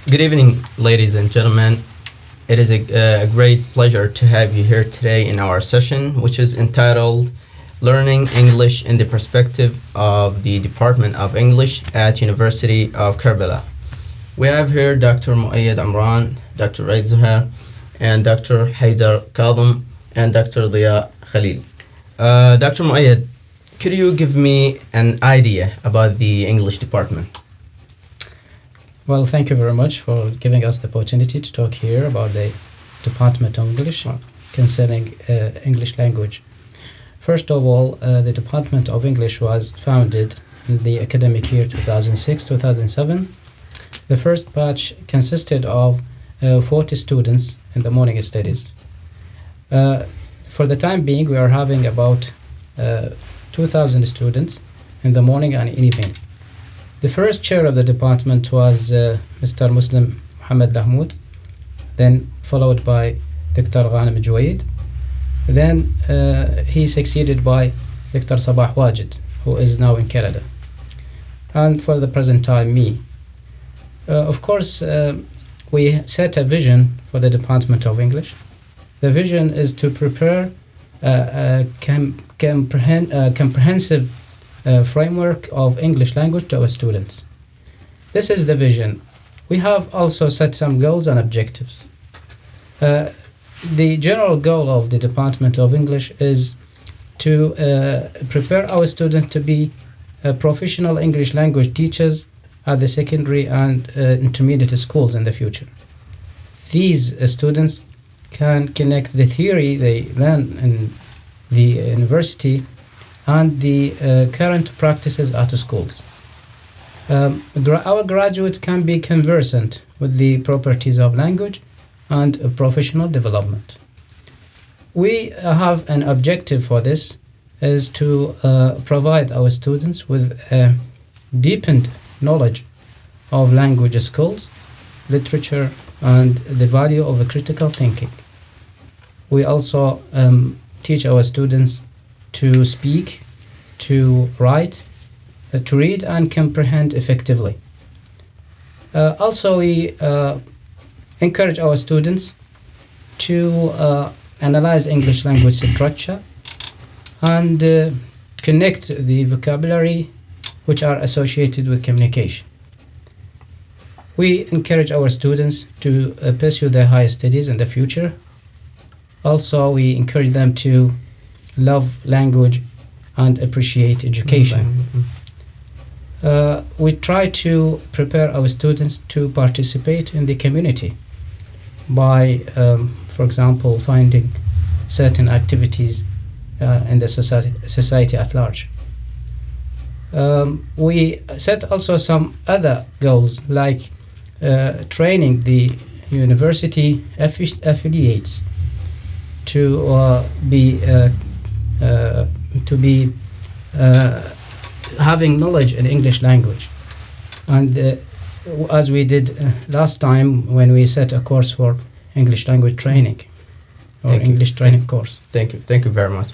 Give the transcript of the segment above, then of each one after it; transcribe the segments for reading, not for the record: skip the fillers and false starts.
Good evening, ladies and gentlemen. It is a great pleasure to have you here today in our session, which is entitled Learning English in the Perspective of the Department of English at University of Kerbala. We have here Dr. Mou'id Amran, Dr. Zahir, and Dr. Haydar Kaaظم, and Dr. ضياء Khaleil. Dr. Mou'id, could you give me an idea about the English department? Well, thank you very much for giving us the opportunity to talk here about the Department of English concerning English language. First of all, the Department of English was founded in the academic year 2006-2007. The first batch consisted of 40 students in the morning studies. For the time being, we are having about 2,000 students in the morning and evening. The first chair of the department was Mr. Muslim Mohammed Lahmoud, then followed by Dr. Ghanem Jwaid. Then he succeeded by Dr. Sabah Wajid, who is now in Canada. And for the present time, me. Of course, we set a vision for the Department of English. The vision is to prepare a comprehensive framework of English language to our students. This is the vision. We have also set some goals and objectives. The general goal of the Department of English is to prepare our students to be professional English language teachers at the secondary and intermediate schools in the future. These students can connect the theory they learn in the university and the current practices at the schools. Our graduates can be conversant with the properties of language and professional development. We have an objective for this, is to provide our students with a deepened knowledge of language skills, literature, and the value of critical thinking. We also teach our students to speak, to write, to read and comprehend effectively. Also, we encourage our students to analyze English language structure and connect the vocabulary which are associated with communication. We encourage our students to pursue their higher studies in the future. Also, we encourage them to love language and appreciate education. We try to prepare our students to participate in the community by, for example, finding certain activities in the society at large. We set also some other goals, like training the university affiliates to be having knowledge in English language, and as we did last time when we set a course for English language training or English training course. Thank you very much.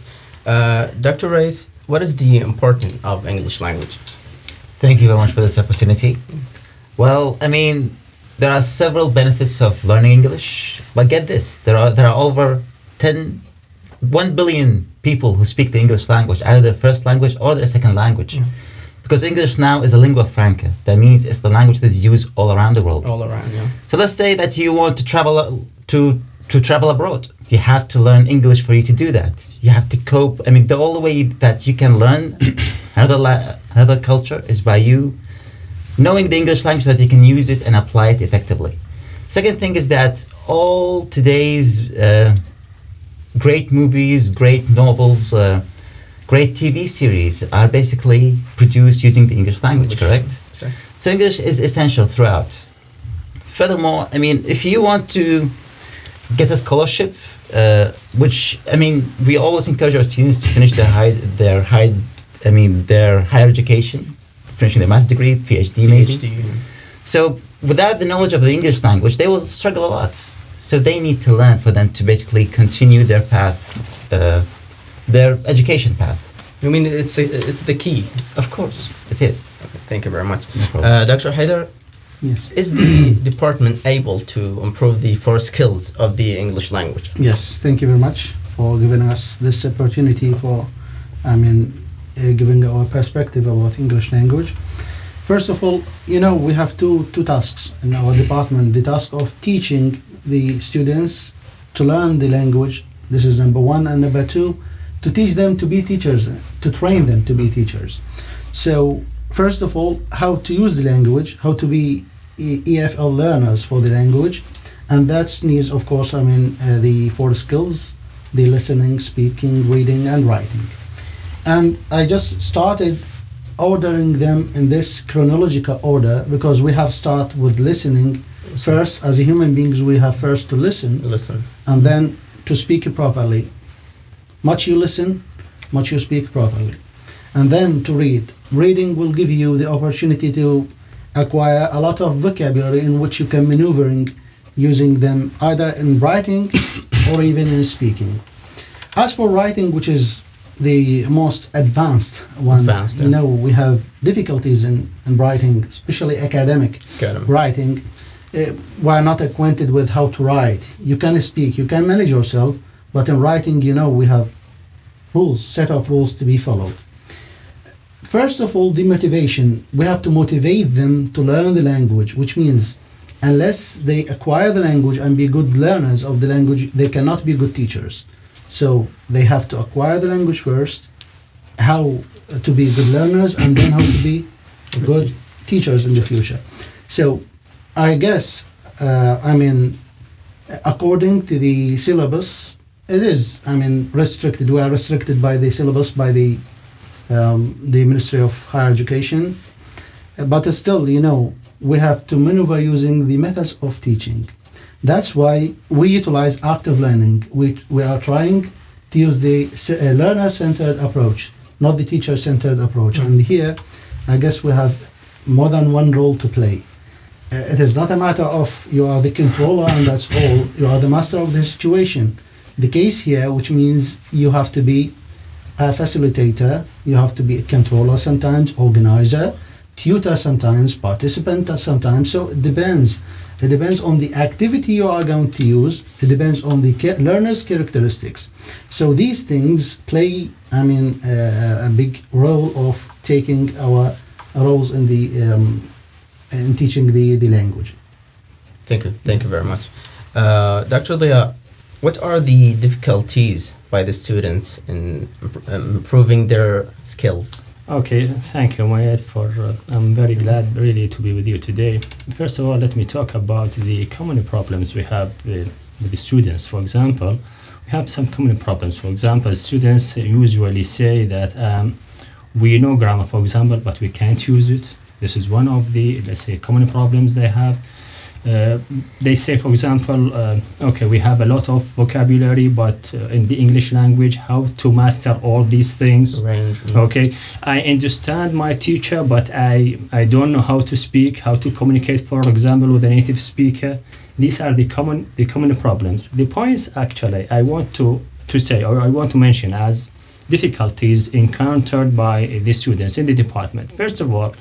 Dr. Wraith, what is the importance of English language? Thank you very much for this opportunity. Well, I mean, there are several benefits of learning English, but get this, there are over 1 billion people who speak the English language, either their first language or their second language. Because English now is a lingua franca. That means it's the language that is used all around the world. All around, yeah. So let's say that you want to travel to travel abroad. You have to learn English for you to do that. You have to cope. I mean, the only way that you can learn another culture is by you knowing the English language, so that you can use it and apply it effectively. Second thing is that all today's great movies, great novels, great TV series are basically produced using the English language, correct? Sure. So English is essential throughout. Furthermore, I mean, if you want to get a scholarship, which, I mean, we always encourage our students to finish their higher education, finishing their master's degree, PhD maybe. So without the knowledge of the English language, they will struggle a lot. So they need to learn for them to basically continue their path, their education path. You mean it's the key? Of course, it is. Okay, thank you very much. No problem. Dr. Haydar, Yes. Is the department able to improve the four skills of the English language? Yes. Thank you very much for giving us this opportunity for, giving our perspective about English language. First of all, we have two tasks in our department. The task of teaching the students to learn the language. This is number one. And number two, to teach them to be teachers, to train them to be teachers. So first of all, how to use the language, how to be EFL learners for the language. And that needs, of course, the four skills, the listening, speaking, reading, and writing. And I just started ordering them in this chronological order because we have start with listening first. As a human beings, we have first to listen, and then to speak properly. Much you listen, much you speak properly. And then to read. Reading will give you the opportunity to acquire a lot of vocabulary in which you can maneuvering using them either in writing or even in speaking. As for writing, which is the most advanced one, we have difficulties in writing, especially academic writing. We are not acquainted with how to write. You can speak, you can manage yourself, but in writing, we have rules, set of rules to be followed. First of all, the motivation. We have to motivate them to learn the language, which means unless they acquire the language and be good learners of the language, they cannot be good teachers. So they have to acquire the language first, how to be good learners, and then how to be good teachers in the future. So I guess, according to the syllabus, it is, restricted. We are restricted by the syllabus, by the Ministry of Higher Education. But still, we have to maneuver using the methods of teaching. That's why we utilize active learning. We are trying to use the learner-centered approach, not the teacher-centered approach. And here, I guess we have more than one role to play. It is not a matter of you are the controller and that's all. You are the master of the situation. The case here, which means you have to be a facilitator, you have to be a controller sometimes, organizer, tutor sometimes, participant sometimes. So it depends. It depends on the activity you are going to use. It depends on the learner's characteristics. So these things play, a big role of taking our roles in the in teaching the language. Thank you very much. Dr. ضياء, what are the difficulties by the students in improving their skills? Okay, thank you, Mؤيد, I'm very glad really to be with you today. First of all, let me talk about the common problems we have with the students. For example, we have some common problems. For example, students usually say that we know grammar, for example, but we can't use it. This is one of the, let's say, common problems they have. They say, for example, okay, we have a lot of vocabulary, but in the English language, how to master all these things? Okay, I understand my teacher, but I don't know how to speak, how to communicate, for example, with a native speaker. These are the common problems. The points, actually, I want to say, or I want to mention as difficulties encountered by the students in the department. First of all,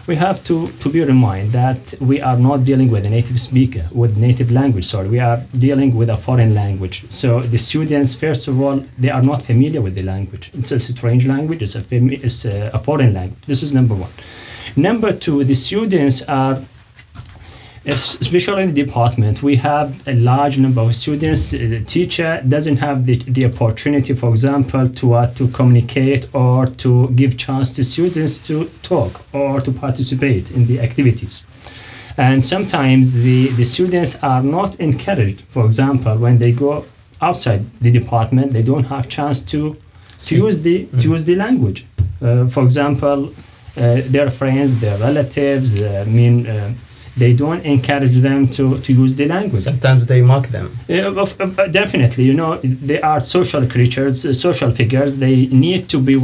we have to be reminded that we are not dealing with a native speaker, with native language, sorry. We are dealing with a foreign language. So the students, first of all, they are not familiar with the language. It's a strange language, it's a foreign language. This is number one. Number two, the students are, especially in the department, we have a large number of students. The teacher doesn't have the opportunity, for example, to communicate or to give chance to students to talk or to participate in the activities. And sometimes the students are not encouraged. For example, when they go outside the department, they don't have chance to use the language. For example, their friends, their relatives, they don't encourage them to use the language. Sometimes they mock them. Definitely, they are social creatures, social figures. They need to be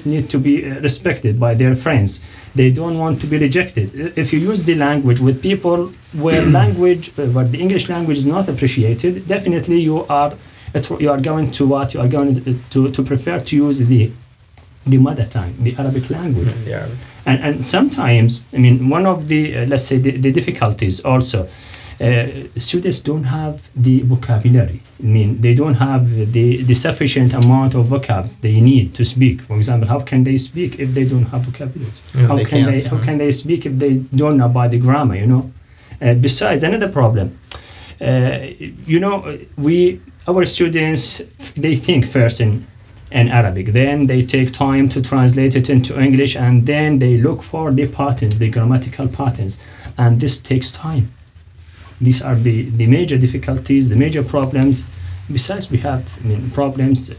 need to be respected by their friends. They don't want to be rejected. If you use the language with people where the English language is not appreciated, definitely you are going to prefer to use the mother tongue, the Arabic language. And sometimes, I mean, one of the, let's say, the difficulties also, students don't have the vocabulary. I mean, they don't have the sufficient amount of vocabs they need to speak. For example, how can they speak if they don't have vocabulary? Yeah, How can they speak if they don't know about the grammar, you know? Besides, another problem, you know, our students, they think first in Arabic, then they take time to translate it into English, and then they look for the patterns, the grammatical patterns, and this takes time. These are the major difficulties, the major problems. Besides, we have problems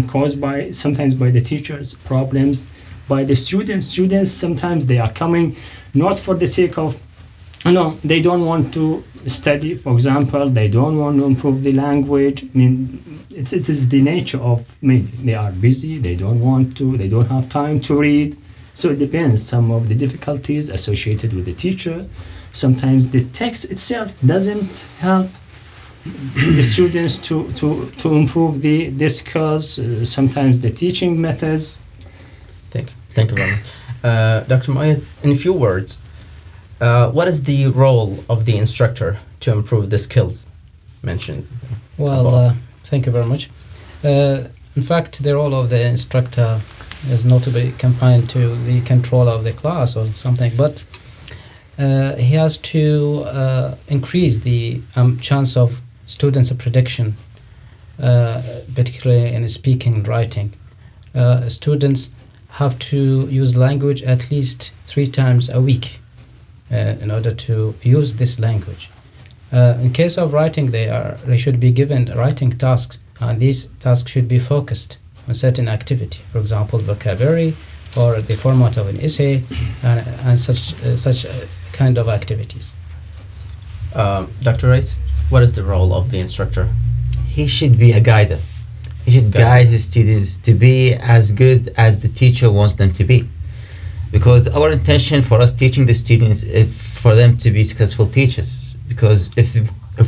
caused by sometimes by the teachers, problems by the students. Students sometimes they are coming not for the sake of, they don't want to study. For example, they don't want to improve the language. I mean, it is the nature of, they are busy. They don't want to. They don't have time to read. So it depends. Some of the difficulties associated with the teacher. Sometimes the text itself doesn't help the students to improve the skills. Sometimes the teaching methods. Thank you very much. Dr. Mؤيد, in a few words, what is the role of the instructor to improve the skills mentioned? Well, thank you very much. In fact, the role of the instructor is not to be confined to the control of the class or something, but he has to increase the chance of students' prediction, particularly in speaking and writing. Students have to use language at least 3 times a week in order to use this language. In case of writing, they should be given writing tasks, and these tasks should be focused on certain activity. For example, vocabulary or the format of an essay, and such kind of activities. Dr. Wright, what is the role of the instructor? He should be a guider. He should guide his students to be as good as the teacher wants them to be. Because our intention for us teaching the students is for them to be successful teachers. Because if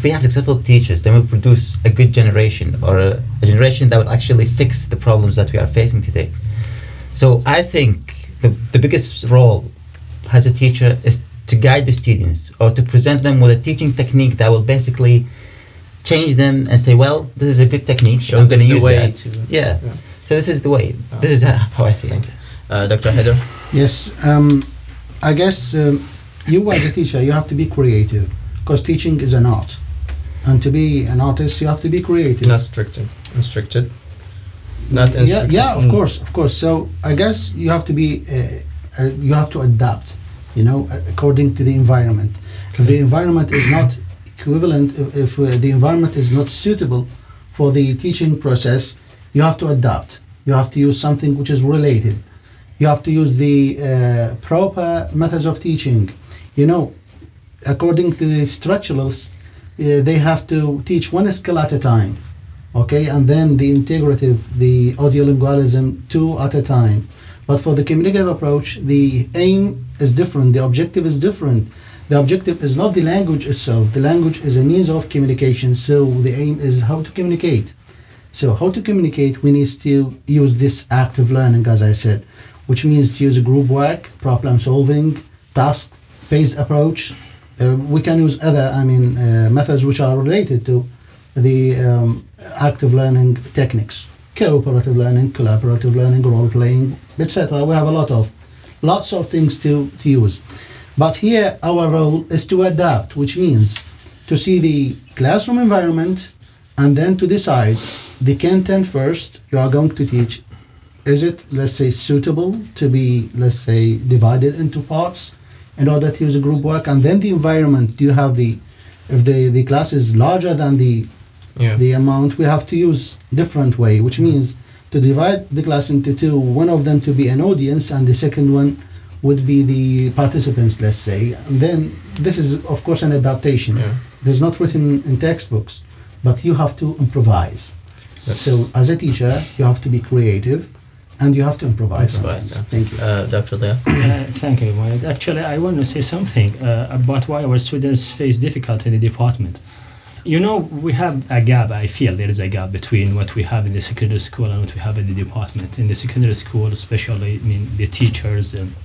we have successful teachers, then we'll produce a good generation, or a generation that will actually fix the problems that we are facing today. So I think the biggest role as a teacher is to guide the students, or to present them with a teaching technique that will basically change them and say, well, this is a good technique, so I'm going to use that. So this is the way. This is how I see it. Dr. Haider? Yes, I guess you as a teacher, you have to be creative, because teaching is an art. And to be an artist, you have to be creative. Not restricted. Not instructed. Yeah, of course. So I guess you have to be, you have to adapt, according to the environment. If the environment is not equivalent, if the environment is not suitable for the teaching process, you have to adapt. You have to use something which is related. You have to use the proper methods of teaching. According to the structuralists, they have to teach one skill at a time, okay, and then the integrative, the audiolingualism, 2 at a time. But for the communicative approach, the aim is different, the objective is different. The objective is not the language itself. The language is a means of communication, so the aim is how to communicate. So how to communicate, we need to use this active learning, as I said, which means to use group work, problem solving, task-based approach. We can use other, methods which are related to the active learning techniques. Cooperative learning, collaborative learning, role-playing, etc. We have lots of things to use. But here our role is to adapt, which means to see the classroom environment and then to decide the content first you are going to teach. Is it, let's say, suitable to be, let's say, divided into parts in order to use a group work? And then the environment, do you have if the class is larger than the amount, we have to use different way, which means to divide the class into 2, one of them to be an audience and the second one would be the participants, let's say. And then this is, of course, an adaptation. There's not written in textbooks, but you have to improvise. So as a teacher, you have to be creative and you have to improvise. Thank you. Dr. ضياء? Thank you, Wade. Actually, I want to say something about why our students face difficulty in the department. You know, we have a gap. I feel there is a gap between what we have in the secondary school and what we have in the department. In the secondary school, especially, I mean, the teachers and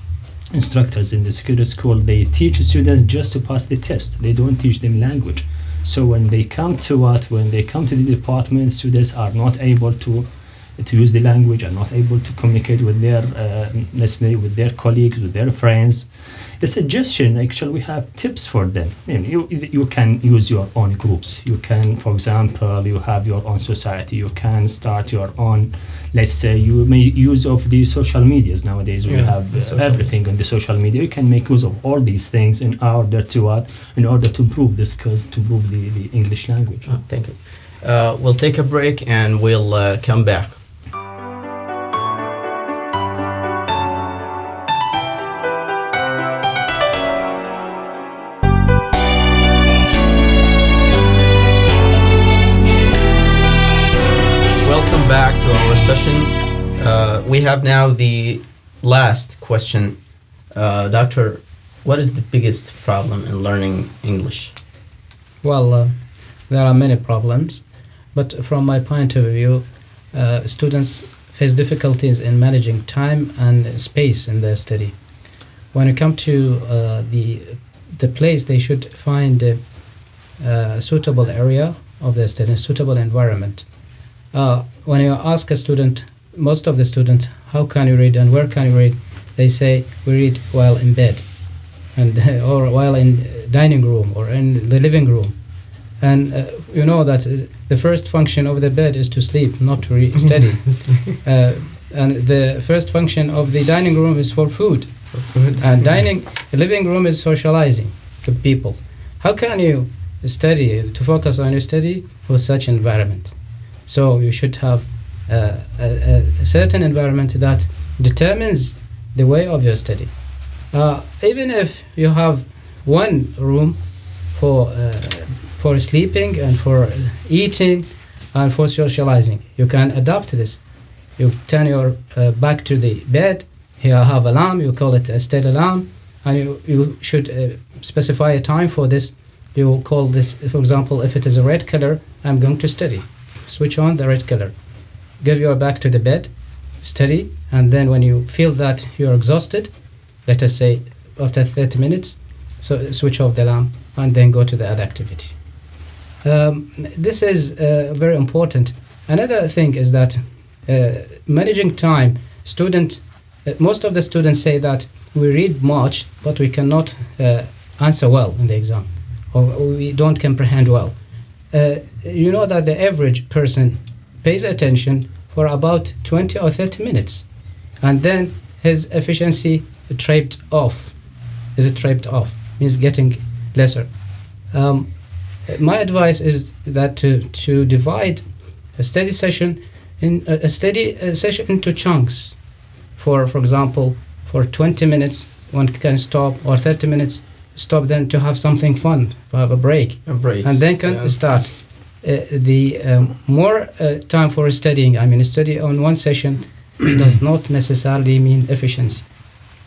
instructors in the secondary school, they teach students just to pass the test. They don't teach them language. So when they come to the department, students are not able to use the language, are not able to communicate with their, let's say, with their colleagues, with their friends. The suggestion, actually, we have tips for them. You can use your own groups. You can, for example, you have your own society. You can start your own, let's say, you may use of the social medias. Nowadays, we have everything on the social media. You can make use of all these things in order to improve the skills, to improve the English language. Thank you. We'll take a break and we'll come back. Back to our session. We have now the last question. Doctor, what is the biggest problem in learning English? Well, there are many problems, but from my point of view, students face difficulties in managing time and space in their study. When it comes to the place, they should find a suitable area of their study, a suitable environment. When you ask a student, most of the students, how can you read and where can you read, they say we read while in bed, and or while in dining room or in the living room. And you know that the first function of the bed is to sleep, not to study. And the first function of the dining room is for food. And the living room is socializing with people. How can you study, to focus on your study with such environment? So you should have a certain environment that determines the way of your study. Even if you have one room for sleeping and for eating and for socializing, you can adapt this. You turn your back to the bed. Here I have a alarm. You call it a study alarm, and you should specify a time for this. You call this, for example, if it is a red color, I'm going to study. Switch on the red color. Give your back to the bed, study, and then when you feel that you're exhausted, let us say after 30 minutes, so switch off the lamp and then go to the other activity. This is very important. Another thing is that managing time. Most of the students say that we read much, but we cannot answer well in the exam, or we don't comprehend well. You know that the average person pays attention for about 20 or 30 minutes, and then his efficiency trapped off. Means getting lesser. My advice is that to divide a study session into chunks. For example, for 20 minutes one can stop, or 30 minutes stop, then to have something fun, to have a break, and then can start. More time for studying, study on one session does not necessarily mean efficiency.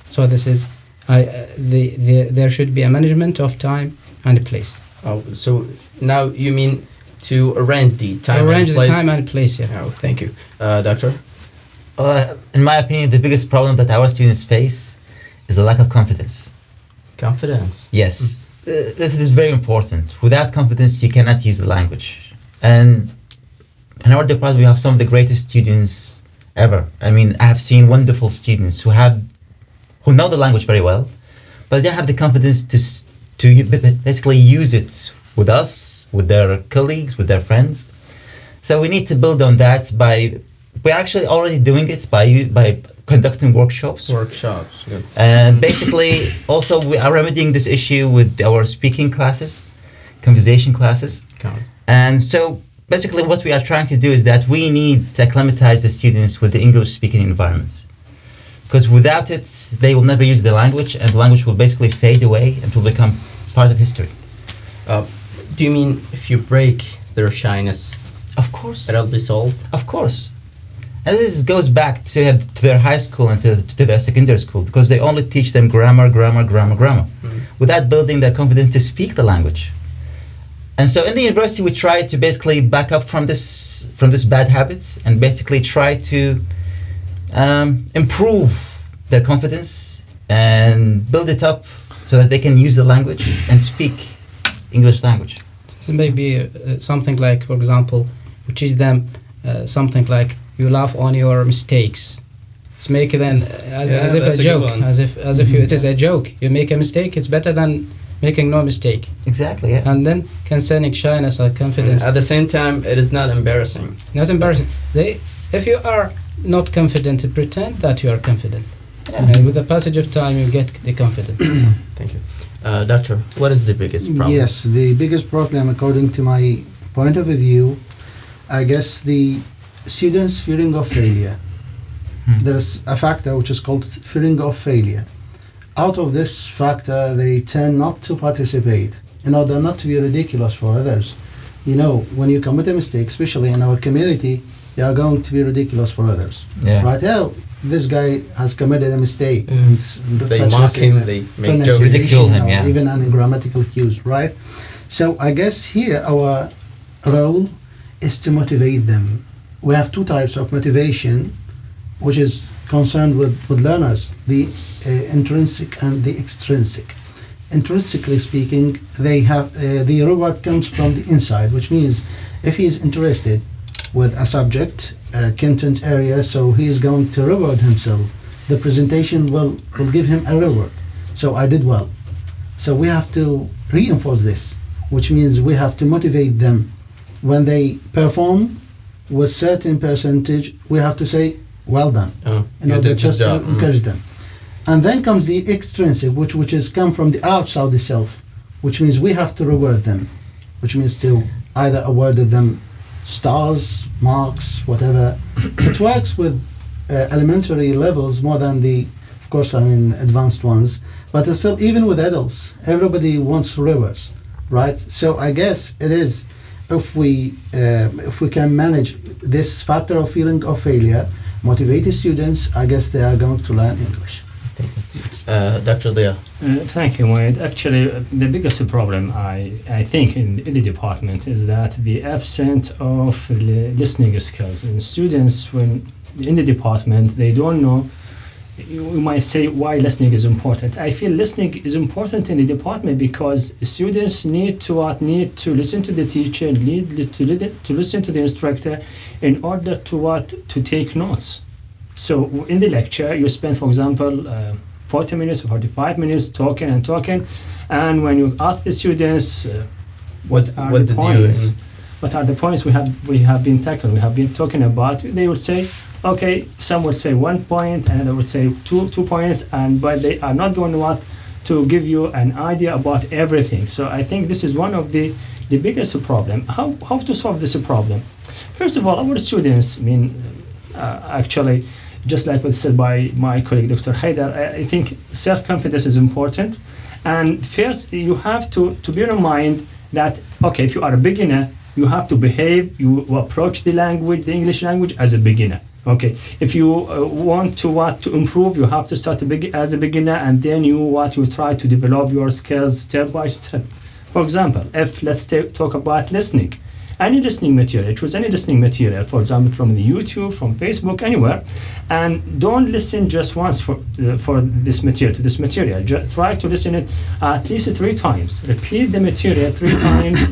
So this is there should be a management of time and place. Oh, so now you mean to arrange the time and place, yeah. Oh, thank you. Doctor? In my opinion, the biggest problem that our students face is a lack of confidence. Confidence? Yes. This is very important. Without confidence, you cannot use the language. And in our department, we have some of the greatest students ever. I have seen wonderful students who know the language very well, but they don't have the confidence to basically use it with us, with their colleagues, with their friends. So we need to build on that we're actually already doing it by conducting workshops. Good. And basically, also we are remedying this issue with our speaking classes, conversation classes. And so basically what we are trying to do is that we need to acclimatize the students with the English-speaking environment. Because without it, they will never use the language, and the language will basically fade away and will become part of history. Do you mean if you break their shyness? Of course. It'll be solved? Of course. And this goes back to their high school and to their secondary school, because they only teach them grammar, without building their confidence to speak the language. And so in the university, we try to basically back up from this bad habits and basically try to improve their confidence and build it up so that they can use the language and speak English language. So maybe something like, for example, we teach them something like you laugh on your mistakes. Let's make it then as if a joke, as if it is a joke. You make a mistake, it's better than making no mistake. Exactly, yeah. And then concerning shyness or confidence. At the same time, it is not embarrassing. Not embarrassing. If you are not confident, pretend that you are confident. Yeah. And with the passage of time, you get the confidence. Thank you. Doctor, what is the biggest problem? Yes, the biggest problem, according to my point of view, I guess the students' fearing of failure. There's a factor which is called fearing of failure. Out of this factor, they tend not to participate in order not to be ridiculous for others. You know, when you commit a mistake, especially in our community, you are going to be ridiculous for others. Yeah. Right? Yeah, this guy has committed a mistake. They mock him, they make jokes. Ridicule him, yeah. Even any grammatical cues, right? So I guess here our role is to motivate them. We have two types of motivation, which is concerned with learners, the intrinsic and the extrinsic. Intrinsically speaking, they have the reward comes from the inside, which means if he is interested with a subject, content area, so he is going to reward himself. The presentation will give him a reward. So I did well. So we have to reinforce this, which means we have to motivate them. When they perform with certain percentage, we have to say, well done, in order just to encourage them. And then comes the extrinsic, which is come from the outside the self, which means we have to reward them, which means to either award them stars, marks, whatever. It works with elementary levels more than of course, advanced ones. But still, even with adults, everybody wants rewards, right? So I guess it is, if we can manage this factor of feeling of failure, motivate the students, I guess they are going to learn English. Thank you. Dr. ضياء. Thank you, Wade. Actually, the biggest problem I think in the department is that the absence of listening skills. And students, when in the department, they don't know. You might say why listening is important. I feel listening is important in the department because students need to listen to the teacher, need to listen to the instructor in order to take notes. So in the lecture, you spend, for example, 40 minutes or 45 minutes talking, and when you ask the students what are the points we have been talking about, they will say, okay, some will say 1 point, and they will say two points, but they are not going to give you an idea about everything. So I think this is one of the biggest problem. How to solve this problem? First of all, our students, actually, just like was said by my colleague Dr. Haidar, I think self-confidence is important. And first, you have to bear in mind that, okay, if you are a beginner, you have to behave, you approach the English language as a beginner. Okay, if you want to improve, you have to start as a beginner, and then you try to develop your skills step by step. For example, if let's talk about listening, any listening material, choose any listening material, for example, from the YouTube, from Facebook, anywhere, and don't listen just once for this material. Try to listen it at least 3 times. Repeat the material 3 times.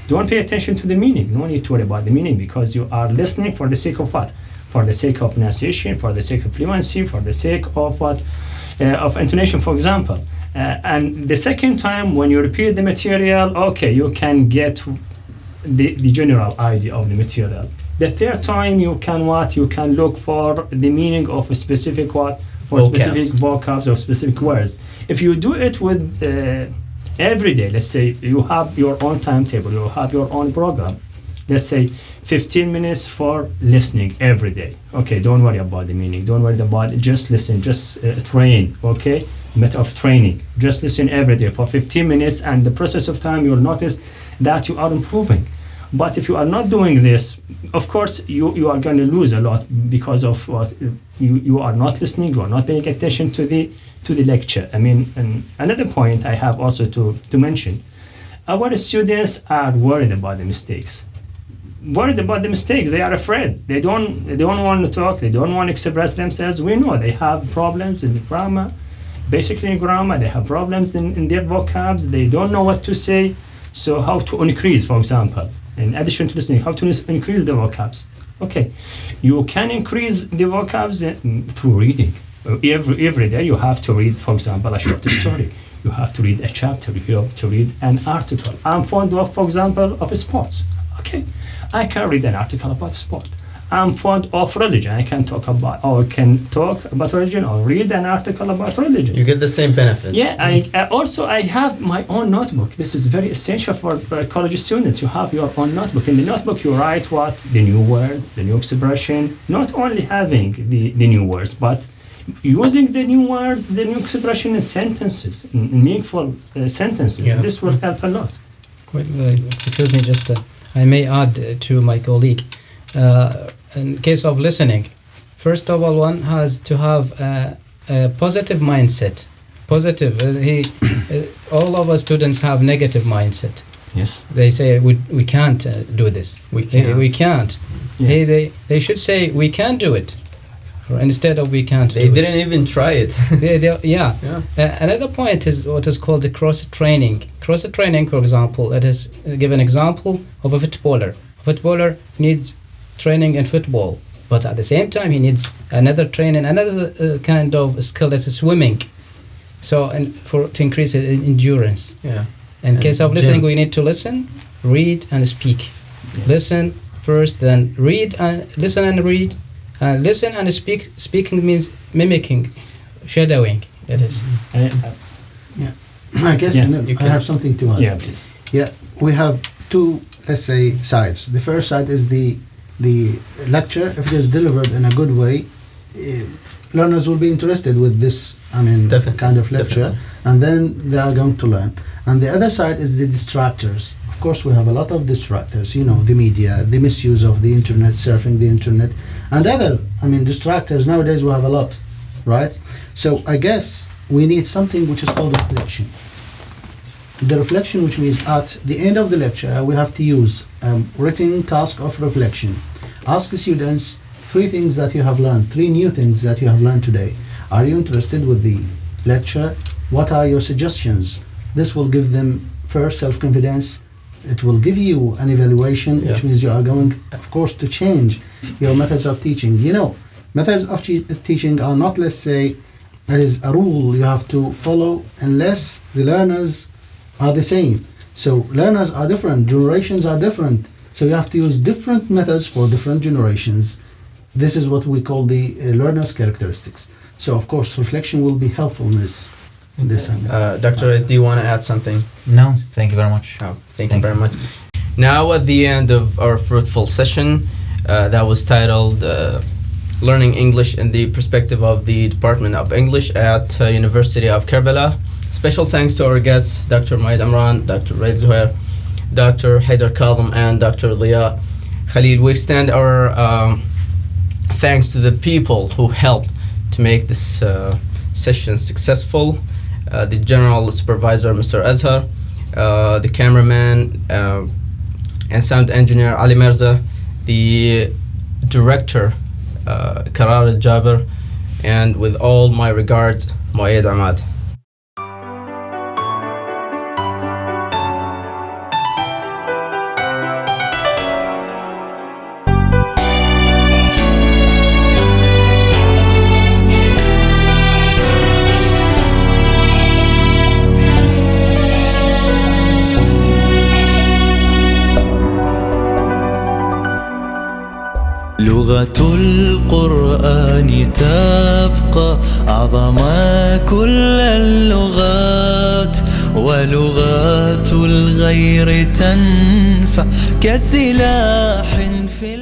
Don't pay attention to the meaning. No need to worry about the meaning, because you are listening for the sake of what? For the sake of pronunciation, for the sake of fluency, for the sake of of intonation, for example. And the second time, when you repeat the material, okay, you can get the general idea of the material. The third time, you can look for the meaning of a specific specific vocabs or specific words. If you do it with every day, let's say you have your own timetable, you have your own program, let's say 15 minutes for listening every day. Okay, don't worry about the meaning, don't worry about it, just listen, just train, okay? Method of training, just listen every day for 15 minutes, and the process of time you'll notice that you are improving. But if you are not doing this, of course you are going to lose a lot, because of what you are not listening, you are not paying attention to the lecture. And another point I have also to mention, Our students are worried about the mistakes. They are afraid. They don't want to talk. They don't want to express themselves. We know they have problems in the grammar. Basically in grammar, they have problems in their vocabs. They don't know what to say. So how to increase, for example, in addition to listening, how to increase the vocabs? Okay, you can increase the vocabs through reading. Every day you have to read, for example, a short story. You have to read a chapter. You have to read an article. I'm fond of, for example, of sports. Okay, I can read an article about sport. I'm fond of religion. I can talk about religion or read an article about religion. You get the same benefit. Yeah, I have my own notebook. This is very essential for college students. You have your own notebook. In the notebook, you write the new words, the new expression, not only having the new words, but using the new words, the new expression in sentences, in meaningful sentences. Yeah. This will help a lot. Excuse me, just I may add to my colleague. In case of listening, first of all, one has to have a positive mindset. All of our students have negative mindset. Yes. They say we can't do this. We can't. Yeah. They should say we can do it, instead of we can't. They didn't even try it. Yeah. Another point is what is called the cross training. Cross training, for example, let us give an example of a footballer. A footballer needs training in football, but at the same time he needs another training, another kind of skill, that's swimming. So, and to increase endurance. Yeah. In case of listening, we need to listen, read, and speak. Yeah. Listen first, then read and listen and read. Listen and speak. Speaking means mimicking, shadowing. It is. I guess I have something to add. Yeah, please. Yeah, we have two, let's say, sides. The first side is the lecture. If it is delivered in a good way, learners will be interested with this, Definitely. kind of lecture, and then they are going to learn. And the other side is the distractors. Of course, we have a lot of distractors, the media, the misuse of the internet, surfing the internet, and other, distractors. Nowadays we have a lot, right? So I guess we need something which is called reflection. The reflection, which means at the end of the lecture, we have to use a written task of reflection. Ask the students 3 things that you have learned, 3 new things that you have learned today. Are you interested with the lecture? What are your suggestions? This will give them first self-confidence. It will give you an evaluation, which means you are going, of course, to change your methods of teaching. Methods of teaching are not, let's say, that is a rule you have to follow unless the learners are the same. So learners are different, generations are different. So you have to use different methods for different generations. This is what we call the learner's characteristics. So of course, reflection will be helpful in this. Dr. do you want to add something? No, thank you very much. Oh, thank you very much. Now at the end of our fruitful session, that was titled Learning English in the Perspective of the Department of English at University of Kerbala. Special thanks to our guests, Dr. مؤيد عمران, Dr. زهير, Dr. حيدر كاظم, and Dr. ضياء. Khaleil, we extend our thanks to the people who helped to make this session successful. The General Supervisor, Mr. Azhar, the cameraman and sound engineer, Ali Mيرزا, the Director, Karaar الجابر, and with all my regards, مؤيد عماد. لغة القرآن تبقى أعظم كل اللغات، ولغات الغير تنفع كسلاح